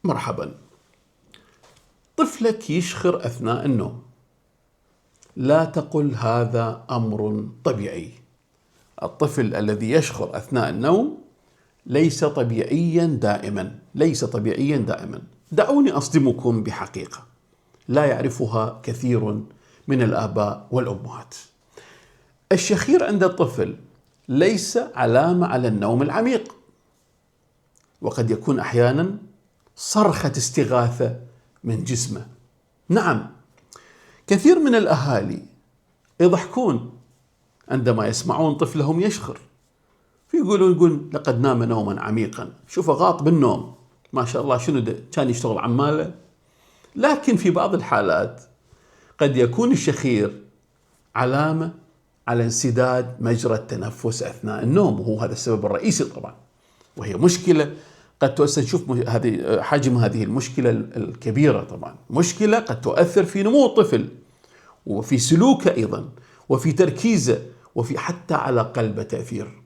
مرحبا. طفلك يشخر أثناء النوم، لا تقل هذا أمر طبيعي. الطفل الذي يشخر أثناء النوم ليس طبيعيا دائما. دعوني أصدمكم بحقيقة لا يعرفها كثير من الآباء والأمهات. الشخير عند الطفل ليس علامة على النوم العميق، وقد يكون أحيانا صرخة استغاثة من جسمه. نعم، كثير من الأهالي يضحكون عندما يسمعون طفلهم يشخر، يقول لقد نام نوما عميقا، شوفه غاط بالنوم، ما شاء الله شنو ده كان يشتغل عماله. لكن في بعض الحالات قد يكون الشخير علامة على انسداد مجرى التنفس أثناء النوم، وهو هذا السبب الرئيسي طبعا، وهي مشكلة قد تؤثر. نشوف حجم هذه المشكلة الكبيرة، طبعا مشكلة قد تؤثر في نمو الطفل وفي سلوكه أيضا وفي تركيزه وفي حتى على قلبه تأثير.